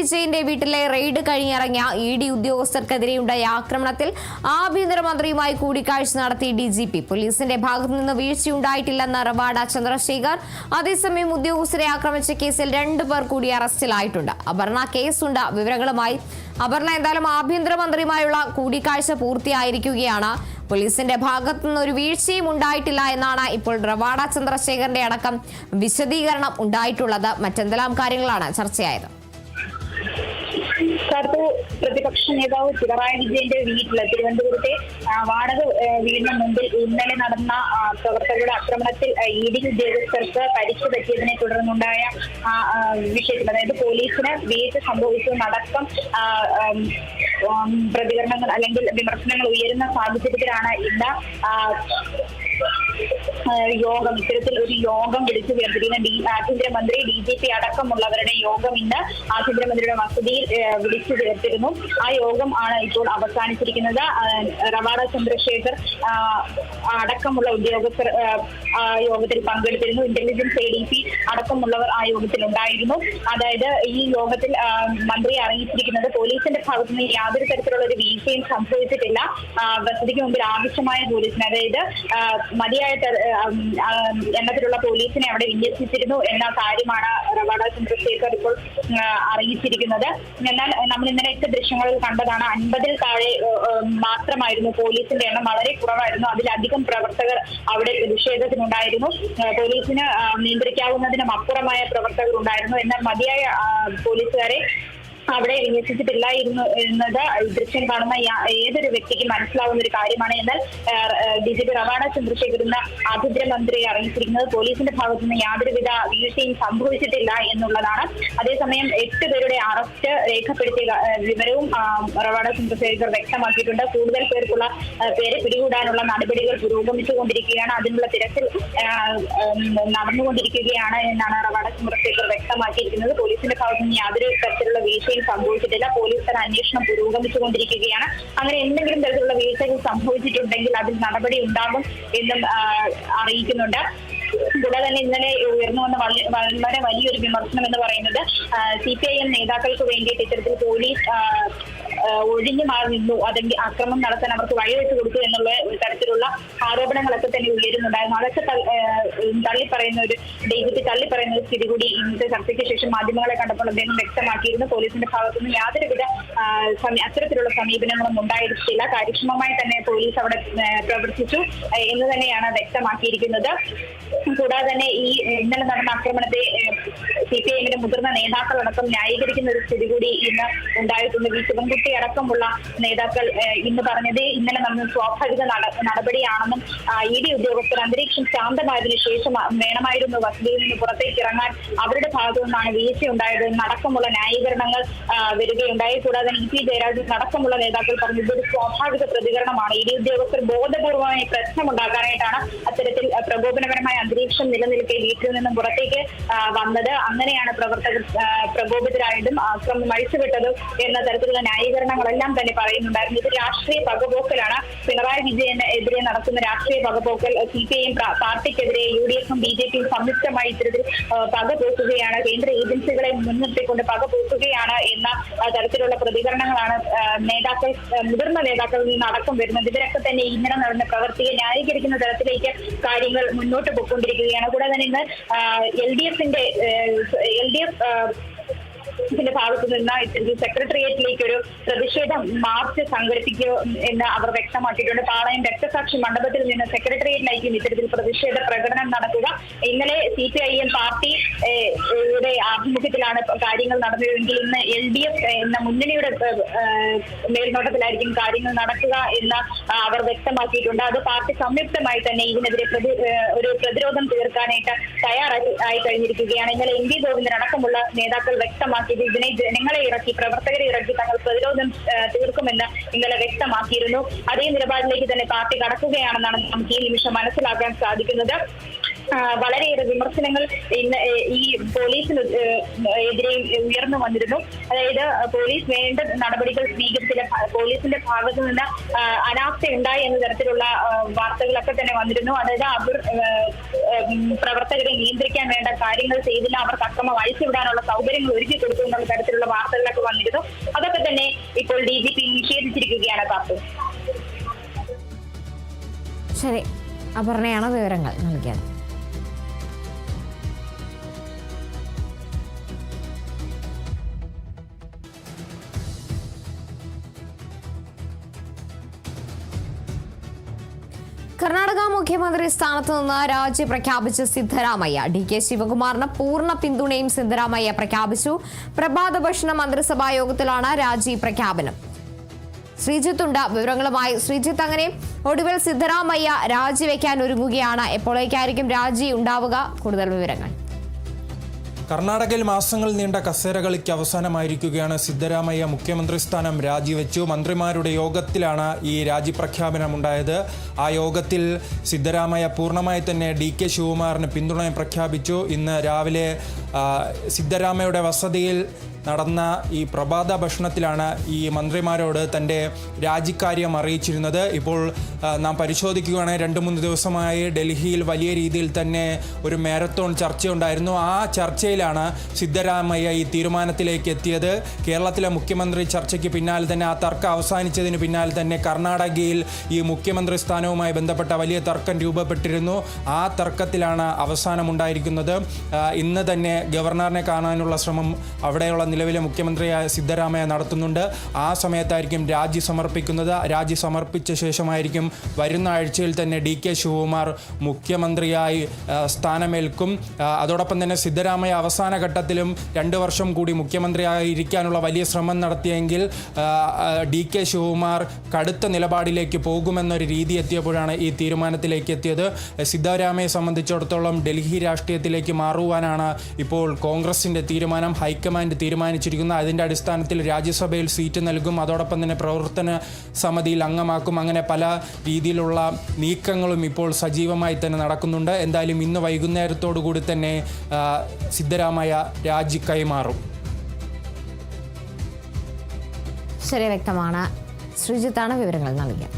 വിജയന്റെ വീട്ടിലെ raid കഴിഞ്ഞിറങ്ങിയ ED ഉദ്യോഗസ്ഥർക്കെതിരെയുണ്ടായ ആക്രമണത്തിൽ ആഭ്യന്തരമന്ത്രിയുമായി കൂടിക്കാഴ്ച നടത്തി ഡിജിപി. പോലീസിന്റെ ഭാഗത്തുനിന്ന് വീഴ്ചയുണ്ടായിട്ടില്ലെന്ന് റവാഡ ചന്ദ്രശേഖർ. അതേസമയം ഉദ്യോഗസ്ഥരെ ആക്രമിച്ച കേസിൽ 2 പേർ കൂടി അറസ്റ്റിലായിട്ടുണ്ട്. അപർണ കേസുണ്ട്. വിവരങ്ങളുമായി അപർണ, എന്തായാലും ആഭ്യന്തരമന്ത്രിയുമായുള്ള കൂടിക്കാഴ്ച പൂർത്തിയായിരിക്കുകയാണ്. പോലീസിന്റെ ഭാഗത്തുനിന്ന് ഒരു വീഴ്ചയും ഉണ്ടായിട്ടില്ല എന്നാണ് ഇപ്പോൾ റവാഡ ചന്ദ്രശേഖരന്റെ അടക്കം വിശദീകരണം ഉണ്ടായിട്ടുള്ളത്. മറ്റെന്തെല്ലാം കാര്യങ്ങളാണ് ചർച്ചയായത്? പ്രതിപക്ഷ നേതാവ് പിണറായി വിജയന്റെ വീട്ടില് തിരുവനന്തപുരത്തെ വാടക വീടിന് മുമ്പിൽ ഇന്നലെ നടന്ന പ്രവർത്തകരുടെ ആക്രമണത്തിൽ ഇഡി ഉദ്യോഗസ്ഥർക്ക് പരിക്ക് പറ്റിയതിനെ തുടർന്നുണ്ടായ വിഷയത്തിൽ, അതായത് പോലീസിന് വീഴ്ച സംഭവിച്ചതടക്കം പ്രതികരണങ്ങൾ അല്ലെങ്കിൽ വിമർശനങ്ങൾ ഉയരുന്ന സാഹചര്യത്തിലാണ് ഇന്ന് ഇത്തരത്തിൽ ഒരു യോഗം വിളിച്ചു ചേർത്തിരിക്കുന്ന ആഭ്യന്തരമന്ത്രി, DGP അടക്കമുള്ളവരുടെ യോഗം ഇന്ന് ആഭ്യന്തരമന്ത്രിയുടെ വസതിയിൽ വിളിച്ചു ചേർത്തിരുന്നു. ആ യോഗം ആണ് ഇപ്പോൾ അവസാനിച്ചിരിക്കുന്നത്. റവാഡ ചന്ദ്രശേഖർ അടക്കമുള്ള ഉദ്യോഗസ്ഥർ ആ യോഗത്തിൽ പങ്കെടുത്തിരുന്നു. ഇന്റലിജൻസ് ADP അടക്കമുള്ളവർ ആ യോഗത്തിൽ ഉണ്ടായിരുന്നു. അതായത് ഈ യോഗത്തിൽ മന്ത്രി അറിയിച്ചിരിക്കുന്നത് പോലീസിന്റെ ഭാഗത്തുനിന്ന് യാതൊരു തരത്തിലുള്ള ഒരു വീഴ്ചയും സംഭവിച്ചിട്ടില്ല. വസതിക്ക് മുമ്പിൽ ആവശ്യമായ പോലീസിന്, അതായത് മതിയായ എണ്ണത്തിലുള്ള പോലീസിനെ അവിടെ വിന്യസിച്ചിരുന്നു എന്ന കാര്യമാണ് റവാഡ ചന്ദ്രശേഖർ ഇപ്പോൾ അറിയിച്ചിരിക്കുന്നത്. എന്നാൽ നമ്മൾ ഇന്നലത്തെ ദൃശ്യങ്ങളിൽ കണ്ടതാണ്, 50-ൽ താഴെ മാത്രമായിരുന്നു പോലീസിന്റെ എണ്ണം, വളരെ കുറവായിരുന്നു. അതിലധികം പ്രവർത്തകർ അവിടെ പ്രതിഷേധത്തിനുണ്ടായിരുന്നു. പോലീസിന് നിയന്ത്രിക്കാവുന്നതിനും അപ്പുറമായ പ്രവർത്തകർ ഉണ്ടായിരുന്നു. എന്നാൽ മതിയായ പോലീസുകാരെ അവിടെ വിന്യസിച്ചിട്ടില്ലായിരുന്നു എന്നത് ദൃശ്യം കാണുന്ന ഏതൊരു വ്യക്തിക്കും മനസ്സിലാവുന്ന ഒരു കാര്യമാണ്. എന്നാൽ DGP റവാഡ ചന്ദ്രശേഖർ എന്ന ആഭ്യന്തരമന്ത്രി അറിയിച്ചിരിക്കുന്നത് പോലീസിന്റെ ഭാഗത്തുനിന്ന് യാതൊരുവിധ വീഴ്ചയും സംഭവിച്ചിട്ടില്ല എന്നുള്ളതാണ്. അതേസമയം 8 പേരുടെ അറസ്റ്റ് രേഖപ്പെടുത്തിയ വിവരവും റവാഡ ചന്ദ്രശേഖർ വ്യക്തമാക്കിയിട്ടുണ്ട്. കൂടുതൽ പേർക്കുള്ള പേരെ പിടികൂടാനുള്ള നടപടികൾ പുരോഗമിച്ചുകൊണ്ടിരിക്കുകയാണ്. അതിനുള്ള തിരച്ചിൽ നടന്നുകൊണ്ടിരിക്കുകയാണ് എന്നാണ് റവാഡ ചന്ദ്രശേഖർ വ്യക്തമാക്കിയിരിക്കുന്നത്. പോലീസിന്റെ ഭാഗത്തുനിന്ന് യാതൊരു തരത്തിലുള്ള വീഴ്ചയും സംഭവിച്ചിട്ടില്ല. പോലീസ് തന്നെ അന്വേഷണം പുരോഗമിച്ചുകൊണ്ടിരിക്കുകയാണ്. അങ്ങനെ എന്തെങ്കിലും തരത്തിലുള്ള വീഴ്ചകൾ സംഭവിച്ചിട്ടുണ്ടെങ്കിൽ അതിൽ നടപടി ഉണ്ടാകും എന്നും അറിയിക്കുന്നുണ്ട്. കൂടാതെ തന്നെ ഇന്നലെ ഉയർന്നു വന്ന വളരെ വലിയൊരു വിമർശനം എന്ന് പറയുന്നത് CPIM നേതാക്കൾക്ക് വേണ്ടിയിട്ട് ഇത്തരത്തിൽ പോലീസ് ഒഴിഞ്ഞു മാറി നിന്നു, അല്ലെങ്കിൽ അക്രമം നടത്താൻ അവർക്ക് വഴിവെച്ചു കൊടുത്തു എന്നുള്ള ഒരു തരത്തിലുള്ള ആരോപണങ്ങളൊക്കെ തന്നെ ഉയരുന്നുണ്ടായിരുന്നു. അതൊക്കെ തള്ളിപ്പറയുന്ന ഒരു DGP തള്ളിപ്പറയുന്ന ഒരു സ്ഥിതി കൂടി ഇന്നത്തെ ചർച്ചയ്ക്ക് ശേഷം മാധ്യമങ്ങളെ കണ്ടപ്പോൾ അദ്ദേഹം വ്യക്തമാക്കിയിരുന്നു. പോലീസിന്റെ ഭാഗത്തുനിന്ന് യാതൊരുവിധ അത്തരത്തിലുള്ള സമീപനങ്ങളും ഉണ്ടായിരുന്നില്ല. കാര്യക്ഷമമായി തന്നെ പോലീസ് അവിടെ പ്രവർത്തിച്ചു എന്ന് തന്നെയാണ് വ്യക്തമാക്കിയിരിക്കുന്നത്. കൂടാതെ തന്നെ ഈ ഇന്നലെ നടന്ന ആക്രമണത്തെ CPIMന്റെ മുതിർന്ന നേതാക്കളടക്കം ന്യായീകരിക്കുന്ന ഒരു സ്ഥിതി കൂടി ഇന്ന് ഉണ്ടായിട്ടുണ്ട്. ശിവൻകുട്ടി അടക്കമുള്ള നേതാക്കൾ ഇന്ന് പറഞ്ഞത് ഇന്നലെ നടന്ന സ്വാഭാവിക നടപടിയാണെന്നും ED ഉദ്യോഗസ്ഥർ അന്തരീക്ഷം ശാന്തമായതിനു ശേഷം വേണമായിരുന്നു വസതിയിൽ നിന്ന് പുറത്തേക്ക് ഇറങ്ങാൻ, അവരുടെ ഭാഗത്തു നിന്നാണ് വീഴ്ച ഉണ്ടായത് എന്നടക്കമുള്ള ന്യായീകരണങ്ങൾ വരികയുണ്ടായി. കൂടാതെ EP ജയരാജൻ അടക്കമുള്ള നേതാക്കൾ പറഞ്ഞു ഇതൊരു സ്വാഭാവിക പ്രതികരണമാണ്. ED ഉദ്യോഗസ്ഥർ ബോധപൂർവമായി പ്രശ്നമുണ്ടാക്കാനായിട്ടാണ് അത്തരത്തിൽ പ്രകോപനപരമായ അന്തരീക്ഷം നിലനിൽക്കെ വീട്ടിൽ നിന്നും പുറത്തേക്ക് വന്നത്. അങ്ങനെയാണ് പ്രവർത്തകർ പ്രകോപിതരായതും ആക്രമണം അഴിച്ചുവിട്ടതും എന്ന തരത്തിലുള്ള ന്യായീകരണങ്ങളെല്ലാം തന്നെ പറയുന്നുണ്ടായിരുന്നു. ഇത് രാഷ്ട്രീയ പകപോക്കലാണ്. പിണറായി വിജയനെതിരെ നടക്കുന്ന രാഷ്ട്രീയ പകപോക്കൽ. CPIM പാർട്ടിക്കെതിരെ UDFും BJPയും സംയുക്തമായി ഇത്തരത്തിൽ പകപോക്കുകയാണ്, കേന്ദ്ര ഏജൻസികളെ മുൻനിർത്തിക്കൊണ്ട് പകപോക്കുകയാണ് എന്ന തരത്തിലുള്ള പ്രതികരണങ്ങളാണ് മുതിർന്ന നേതാക്കളിൽ നിന്ന് അടക്കം വരുന്നത്. ഇവരൊക്കെ തന്നെ ഇങ്ങനെ നടന്ന പ്രവർത്തിയെ ന്യായീകരിക്കുന്ന തരത്തിലേക്ക് കാര്യങ്ങൾ മുന്നോട്ട് പോയിക്കൊണ്ടിരിക്കുകയാണ്. കൂടാതെ തന്നെ ഇന്ന് LDF ഭാഗത്തു നിന്ന് ഇത്തരത്തിൽ സെക്രട്ടേറിയറ്റിലേക്ക് ഒരു പ്രതിഷേധ മാർച്ച് സംഘടിപ്പിക്കുക എന്ന് അവർ വ്യക്തമാക്കിയിട്ടുണ്ട്. പാളയം രക്തസാക്ഷി മണ്ഡപത്തിൽ നിന്ന് സെക്രട്ടേറിയറ്റിലേക്കും ഇത്തരത്തിൽ പ്രതിഷേധ പ്രകടനം നടക്കുക. ഇന്നലെ CPIM പാർട്ടിയുടെ ആഭിമുഖ്യത്തിലാണ് കാര്യങ്ങൾ നടന്നതെങ്കിൽ ഇന്ന് LDF എന്ന മുന്നണിയുടെ മേൽനോട്ടത്തിലായിരിക്കും കാര്യങ്ങൾ നടക്കുക എന്ന് അവർ വ്യക്തമാക്കിയിട്ടുണ്ട്. അത് പാർട്ടി സംയുക്തമായി തന്നെ ഇതിനെതിരെ ഒരു പ്രതിരോധം തീർക്കാനായിട്ട് തയ്യാറായി കഴിഞ്ഞിരിക്കുകയാണ്. ഇന്നലെ MV ഗോവിന്ദൻ അടക്കമുള്ള നേതാക്കൾ വ്യക്തമാക്കി ഇതിനെ ജനങ്ങളെ ഇറക്കി, പ്രവർത്തകരെ ഇറക്കി തങ്ങൾ പ്രതിരോധം തീർക്കുമെന്ന് ഇന്നലെ വ്യക്തമാക്കിയിരുന്നു. അതേ നിലപാടിലേക്ക് തന്നെ പാർട്ടി കടക്കുകയാണെന്നാണ് നമുക്ക് ഈ നിമിഷം മനസ്സിലാക്കാൻ സാധിക്കുന്നത്. വളരെയേറെ വിമർശനങ്ങൾ ഇന്ന് ഈ പോലീസിന് എതിരെ ഉയർന്നു വന്നിരുന്നു. അതായത് പോലീസ് വേണ്ട നടപടികൾ സ്വീകരിച്ചില്ല, പോലീസിന്റെ ഭാഗത്തു നിന്ന് അനാസ്ഥ ഉണ്ടായി എന്ന തരത്തിലുള്ള വാർത്തകളൊക്കെ തന്നെ വന്നിരുന്നു. അതായത് അവർ പ്രവർത്തകരെ നിയന്ത്രിക്കാൻ വേണ്ട കാര്യങ്ങൾ ചെയ്തില്ല, അവർക്ക് അക്രമം അഴിച്ചുവിടാനുള്ള സൗകര്യങ്ങൾ ഒരുക്കി കൊടുത്തു എന്നുള്ള തരത്തിലുള്ള വാർത്തകളൊക്കെ വന്നിരുന്നു. അതൊക്കെ തന്നെ ഇപ്പോൾ DGP നിഷേധിച്ചിരിക്കുകയാണ്. കാത്തു. ശരി, അപർണയാണ് വിവരങ്ങൾ നൽകിയത്. കർണാടക മുഖ്യമന്ത്രി സ്ഥാനത്ത് നിന്ന് രാജി പ്രഖ്യാപിച്ച സിദ്ധരാമയ്യ. DK ശിവകുമാറിന് പൂർണ്ണ പിന്തുണയും സിദ്ധരാമയ്യ പ്രഖ്യാപിച്ചു. പ്രഭാത ഭക്ഷണ മന്ത്രിസഭാ യോഗത്തിലാണ് രാജി പ്രഖ്യാപനം. ശ്രീജിത്ത് ഉണ്ട് വിവരങ്ങളുമായി. ശ്രീജിത്ത്, അങ്ങനെ ഒടുവിൽ സിദ്ധരാമയ്യ രാജിവെക്കാൻ ഒരുങ്ങുകയാണ്. എപ്പോഴേക്കായിരിക്കും രാജി ഉണ്ടാവുക? കൂടുതൽ വിവരങ്ങൾ. കർണാടകയിൽ മാസങ്ങൾ നീണ്ട കസേരകളിക്ക് അവസാനമായിരിക്കുകയാണ്. സിദ്ധരാമയ്യ മുഖ്യമന്ത്രി സ്ഥാനം രാജിവെച്ചു. മന്ത്രിമാരുടെ യോഗത്തിലാണ് ഈ രാജിപ്രഖ്യാപനം ഉണ്ടായത്. ആ യോഗത്തിൽ സിദ്ധരാമയ്യ പൂർണ്ണമായി തന്നെ DK ശിവകുമാറിന് പിന്തുണ പ്രഖ്യാപിച്ചു. ഇന്ന് രാവിലെ സിദ്ധരാമയ്യയുടെ വസതിയിൽ നടന്ന ഈ പ്രഭാത ഭക്ഷണത്തിലാണ് ഈ മന്ത്രിമാരോട് തൻ്റെ രാജിക്കാര്യം അറിയിച്ചിരുന്നത്. ഇപ്പോൾ നാം പരിശോധിക്കുകയാണെങ്കിൽ 2-3 ദിവസമായി ഡൽഹിയിൽ വലിയ രീതിയിൽ തന്നെ ഒരു മാരത്തോൺ ചർച്ചയുണ്ടായിരുന്നു. ആ ചർച്ചയിലാണ് സിദ്ധരാമയ്യ ഈ തീരുമാനത്തിലേക്ക് എത്തിയത്. കേരളത്തിലെ മുഖ്യമന്ത്രി ചർച്ചയ്ക്ക് പിന്നാലെ തന്നെ ആ തർക്കം അവസാനിച്ചതിന് പിന്നാലെ തന്നെ കർണാടകയിൽ ഈ മുഖ്യമന്ത്രി സ്ഥാനവുമായി ബന്ധപ്പെട്ട വലിയ തർക്കം രൂപപ്പെട്ടിരുന്നു. ആ തർക്കത്തിലാണ് അവസാനമുണ്ടായിരിക്കുന്നത്. ഇന്ന് തന്നെ ഗവർണറിനെ കാണാനുള്ള ശ്രമം അവിടെയുള്ള നിലവിലെ മുഖ്യമന്ത്രിയായ സിദ്ധരാമയ്യ നടത്തുന്നുണ്ട്. ആ സമയത്തായിരിക്കും രാജി സമർപ്പിക്കുന്നത്. രാജി സമർപ്പിച്ച ശേഷമായിരിക്കും വരുന്ന ആഴ്ചയിൽ തന്നെ DK ശിവകുമാർ മുഖ്യമന്ത്രിയായി സ്ഥാനമേൽക്കും. അതോടൊപ്പം തന്നെ സിദ്ധരാമയ്യ അവസാന ഘട്ടത്തിലും 2 വർഷം കൂടി മുഖ്യമന്ത്രിയായി ഇരിക്കാനുള്ള വലിയ ശ്രമം നടത്തിയെങ്കിൽ DK ശിവകുമാർ കടുത്ത നിലപാടിലേക്ക് പോകുമെന്നൊരു രീതി എത്തിയപ്പോഴാണ് ഈ തീരുമാനത്തിലേക്ക് എത്തിയത്. സിദ്ധരാമയ്യയെ സംബന്ധിച്ചിടത്തോളം ഡൽഹി രാഷ്ട്രീയത്തിലേക്ക് മാറുവാനാണ് ഇപ്പോൾ കോൺഗ്രസിൻ്റെ തീരുമാനം. ഹൈക്കമാൻഡ് തീരുമാനിച്ചിരിക്കുന്നു. അതിൻ്റെ അടിസ്ഥാനത്തിൽ രാജ്യസഭയിൽ സീറ്റ് നൽകും, അതോടൊപ്പം തന്നെ പ്രവർത്തന സമിതിയിൽ അംഗമാക്കും. അങ്ങനെ പല രീതിയിലുള്ള നീക്കങ്ങളും ഇപ്പോൾ സജീവമായി തന്നെ നടക്കുന്നുണ്ട്. എന്തായാലും ഇന്ന് വൈകുന്നേരത്തോടു കൂടി തന്നെ സിദ്ധരാമയ്യ രാജി കൈമാറും. ശരി, വ്യക്തമാണ്. ശ്രീജിത്താണ് വിവരങ്ങൾ നൽകിയത്.